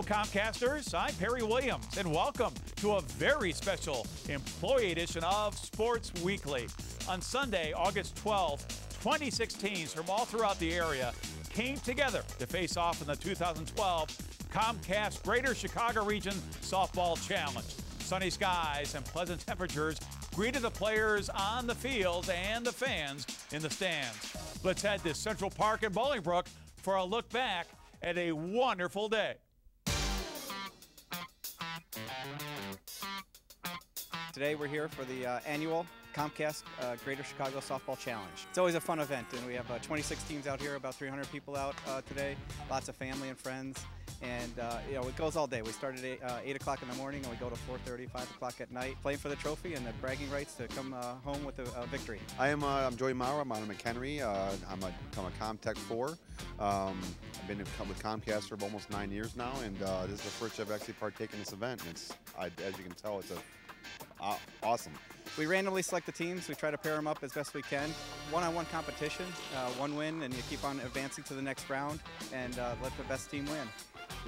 Hello, Comcasters. I'm Perry Williams, and welcome to a very special employee edition of Sports Weekly. On Sunday, August 12th, 2016, from all throughout the area came together to face off in the 2012 Comcast Greater Chicago Region Softball Challenge. Sunny skies and pleasant temperatures greeted the players on the fields and the fans in the stands. Let's head to Central Park in Bolingbrook for a look back at a wonderful day. Today we're here for the annual Comcast Greater Chicago Softball Challenge. It's always a fun event, and we have 26 teams out here, about 300 people out today, lots of family and friends, and you know, it goes all day. We start at 8 o'clock in the morning and we go to 4:30, 5 o'clock at night, playing for the trophy and the bragging rights to come home with a victory. I'm Joey Maurer. I'm out of McHenry. I'm a Comtech 4. I've been with Comcast for almost 9 years now, and this is the first I've actually partaken in this event. It's, as you can tell, it's awesome. We randomly select the teams. We try to pair them up as best we can. One-on-one competition, one win, and you keep on advancing to the next round and let the best team win.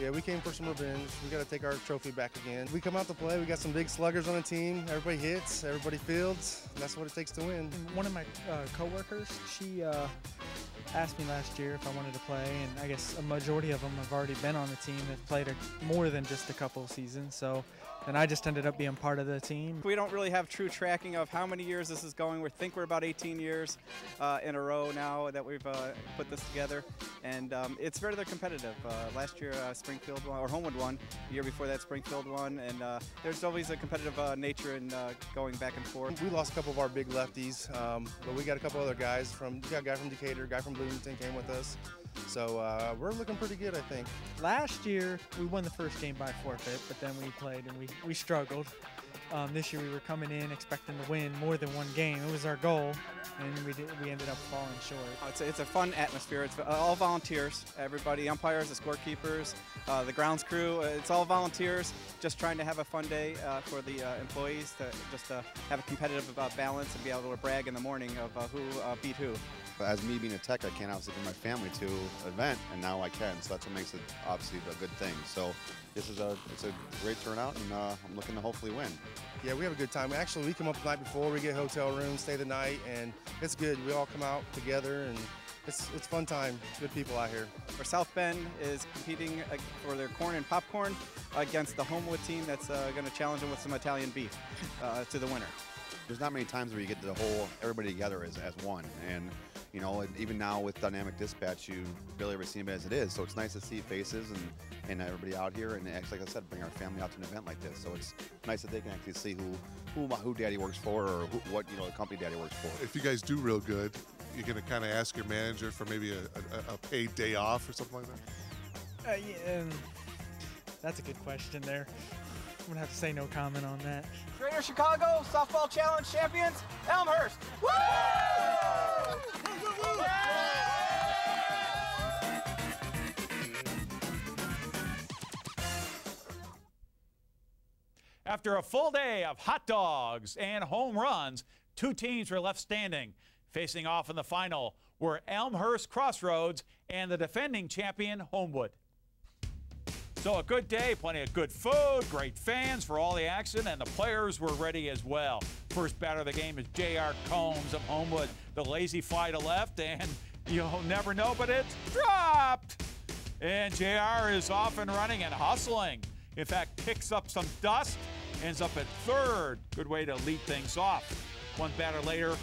Yeah, we came for some revenge. We got to take our trophy back again. We come out to play. We got some big sluggers on the team. Everybody hits, everybody fields. That's what it takes to win. One of my coworkers, she asked me last year if I wanted to play, and I guess a majority of them have already been on the team. They've played more than just a couple of seasons, so then I just ended up being part of the team. We don't really have true tracking of how many years this is going. We think we're about 18 years in a row now that we've put this together, and it's very competitive. Last year Springfield won, or Homewood won. The year before that Springfield won, and there's always a competitive nature in going back and forth. We lost a couple of our big lefties, but we got a couple other guys. We got a guy from Decatur, a guy from Bloomington came with us. So we're looking pretty good, I think. Last year we won the first game by forfeit, but then we played and we struggled. This year we were coming in expecting to win more than one game. It was our goal, and we ended up falling short. It's a fun atmosphere. It's all volunteers. Everybody, umpires, the scorekeepers, the grounds crew. It's all volunteers. Just trying to have a fun day for the employees to just have a competitive balance and be able to brag in the morning of who beat who. As me being a tech, I can't obviously bring my family to an event, and now I can. So that's what makes it obviously a good thing. So it's a great turnout, and I'm looking to hopefully win. Yeah, we have a good time. Actually, we come up the night before, we get hotel rooms, stay the night, and it's good. We all come out together, and it's fun time. Good people out here. For South Bend is competing for their corn and popcorn against the Homewood team that's going to challenge them with some Italian beef to the winner. There's not many times where you get everybody together as one, and you know, even now with dynamic dispatch, you barely ever see it as it is. So it's nice to see faces and everybody out here, and actually, like I said, bring our family out to an event like this. So it's nice that they can actually see who Daddy works for, or what the company Daddy works for. If you guys do real good, you're gonna kind of ask your manager for maybe a paid day off or something like that. Yeah, that's a good question there. I'm gonna have to say no comment on that. Greater Chicago Softball Challenge champions, Elmhurst. Woo! After a full day of hot dogs and home runs, two teams were left standing. Facing off in the final were Elmhurst Crossroads and the defending champion Homewood. So a good day, plenty of good food, great fans for all the action, and the players were ready as well. First batter of the game is J.R. Combs of Homewood. The lazy fly to left, and you'll never know, but it's dropped. And J.R. is off and running and hustling. In fact, picks up some dust, ends up at third. Good way to lead things off. One batter later,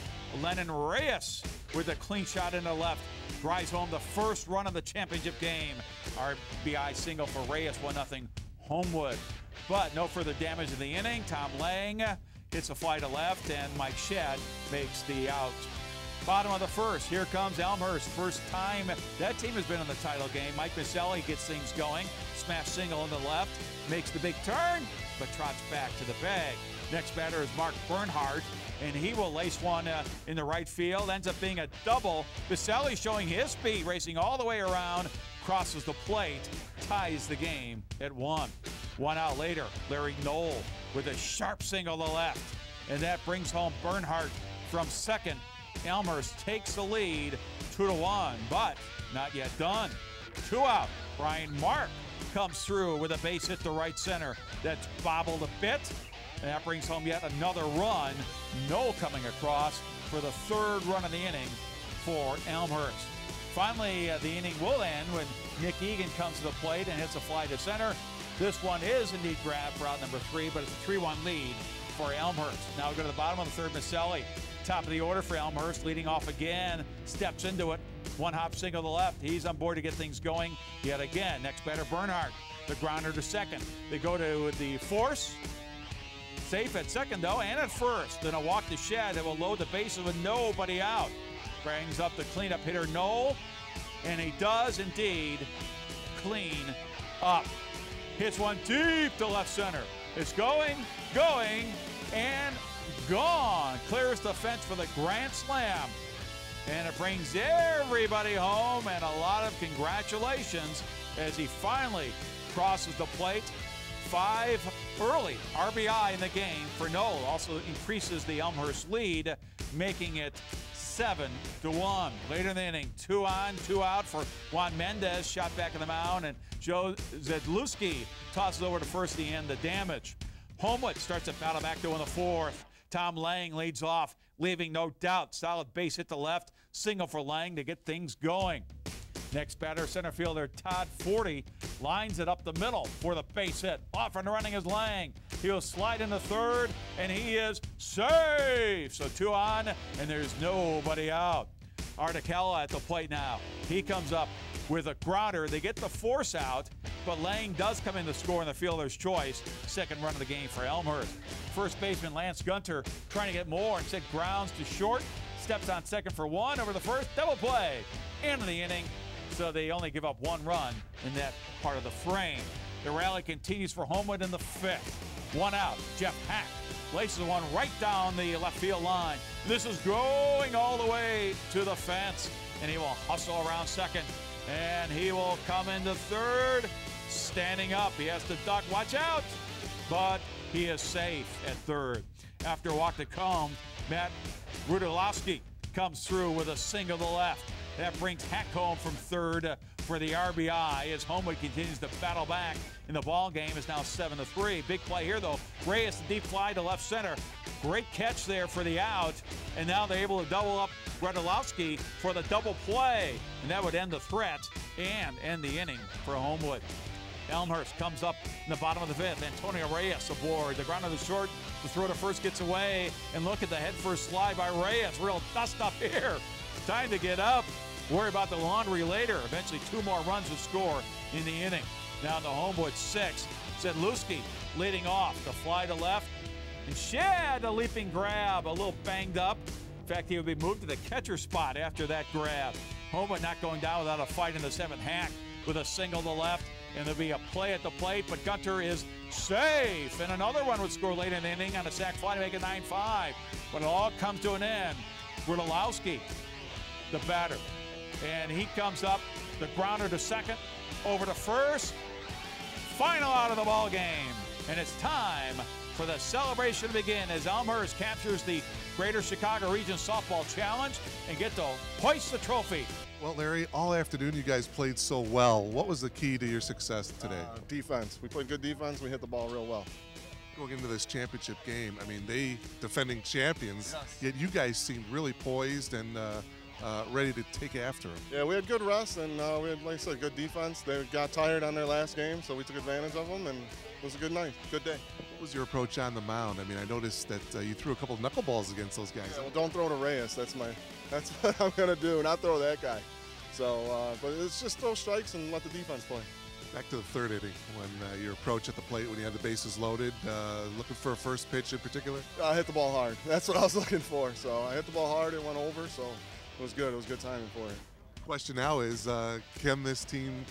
Lennon Reyes with a clean shot in the left. Drives home the first run of the championship game. RBI single for Reyes, 1-0 Homewood. But no further damage in the inning. Tom Lang hits a fly to left, and Mike Shedd makes the out. Bottom of the first, here comes Elmhurst. First time that team has been in the title game. Mike Maselli gets things going. Smash single in the left, makes the big turn, but trots back to the bag. Next batter is Mark Bernhardt, and he will lace one in the right field. Ends up being a double. Maselli showing his speed, racing all the way around, crosses the plate, ties the game at 1. 1 out later, Larry Knoll with a sharp single to left, and that brings home Bernhardt from second. Elmhurst takes the lead 2-1, but not yet done. 2 out, Brian Mark comes through with a base hit to right center. That's bobbled a bit, and that brings home yet another run. Noel coming across for the third run of the inning for Elmhurst. Finally, the inning will end when Nick Egan comes to the plate and hits a fly to center. This one is indeed grabbed for out number 3, but it's a 3-1 lead for Elmhurst. Now we go to the bottom of the third. Maselli, top of the order for Elmhurst, leading off again, steps into it. One hop single to the left. He's on board to get things going yet again. Next batter, Bernhardt, the grounder to second. They go to the force. Safe at second, though, and at first. Then a walk to Shad that will load the bases with nobody out. Brings up the cleanup hitter, Noel, and he does indeed clean up. Hits one deep to left center. It's going, and gone. Clears the fence for the grand slam. And it brings everybody home, and a lot of congratulations as he finally crosses the plate. 5 early RBI in the game for Noel. Also increases the Elmhurst lead, making it 7-1. Later in the inning, 2 on, 2 out for Juan Mendez. Shot back in the mound, and Joe Zedluski tosses over to first to end the damage. Homewood starts to battle back to in the fourth. Tom Lang leads off, leaving no doubt. Solid base hit to left. Single for Lang to get things going. Next batter, center fielder Todd Forty lines it up the middle for the base hit. Off and running is Lang. He'll slide into third, and he is safe. So 2 on, and there's nobody out. Articella at the plate now. He comes up with a grounder. They get the force out, but Lang does come in to score in the fielder's choice. Second run of the game for Elmhurst. First baseman Lance Gunter trying to get more. Instead grounds to short. Steps on second for 1 over the first. Double play. End of the inning. So they only give up 1 run in that part of the frame. The rally continues for Homewood in the 5th. 1 out. Jeff Hack laces one right down the left field line. This is going all the way to the fence, and he will hustle around second, and he will come into third. Standing up. He has to duck. Watch out. But he is safe at third. After a walk to Combe, Matt Rudolowski comes through with a single to left. That brings Hack home from third for the RBI as Homewood continues to battle back in the ball game. Is now 7-3. Big play here, though. Reyes, the deep fly to left center. Great catch there for the out. And now they're able to double up Rudolowski for the double play. And that would end the threat and end the inning for Homewood. Elmhurst comes up in the bottom of the 5th. Antonio Reyes aboard. The ground of the short. The throw to first gets away. And look at the head first slide by Reyes. Real dust up here. Time to get up. Worry about the laundry later. Eventually 2 more runs to score in the inning. Now the Homewood 6. Zedluski leading off. The fly to left. And Shad, a leaping grab. A little banged up. In fact, he would be moved to the catcher spot after that grab. Homewood not going down without a fight in the 7th. Hack with a single to left. And there'll be a play at the plate, but Gunter is safe. And another one would score late in the inning on a sac fly to make it 9-5. But it all comes to an end. Rudolowski, the batter. And he comes up, the grounder to second, over to first. Final out of the ball game. And it's time for the celebration to begin as Elmhurst captures the Greater Chicago Region Softball Challenge and get to hoist the trophy. Well, Larry, all afternoon you guys played so well. What was the key to your success today? Defense. We played good defense. We hit the ball real well. Going into this championship game, I mean, they defending champions, yet you guys seemed really poised and ready to take after them. Yeah, we had good rest, and we had, like I said, good defense. They got tired on their last game, so we took advantage of them, and it was a good night, good day. What was your approach on the mound? I mean, I noticed that you threw a couple of knuckleballs against those guys. Yeah, well, don't throw to Reyes. That's what I'm going to do, not throw that guy. So, but it's just throw strikes and let the defense play. Back to the 3rd inning, when your approach at the plate, when you had the bases loaded, looking for a first pitch in particular? I hit the ball hard. That's what I was looking for. So I hit the ball hard, it went over, so it was good. It was good timing for it. Question now is, can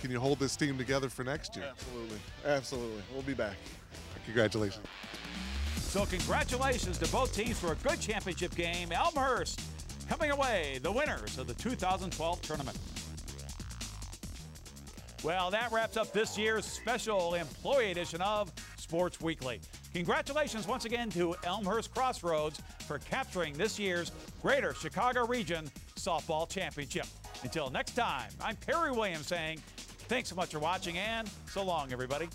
you hold this team together for next year? Absolutely. Absolutely. We'll be back. Congratulations. So congratulations to both teams for a good championship game. Elmhurst coming away the winners of the 2012 tournament. Well, that wraps up this year's special employee edition of Sports Weekly. Congratulations once again to Elmhurst Crossroads for capturing this year's Greater Chicago Region Softball Championship. Until next time, I'm Perry Williams saying, Thanks so much for watching, and so long, everybody.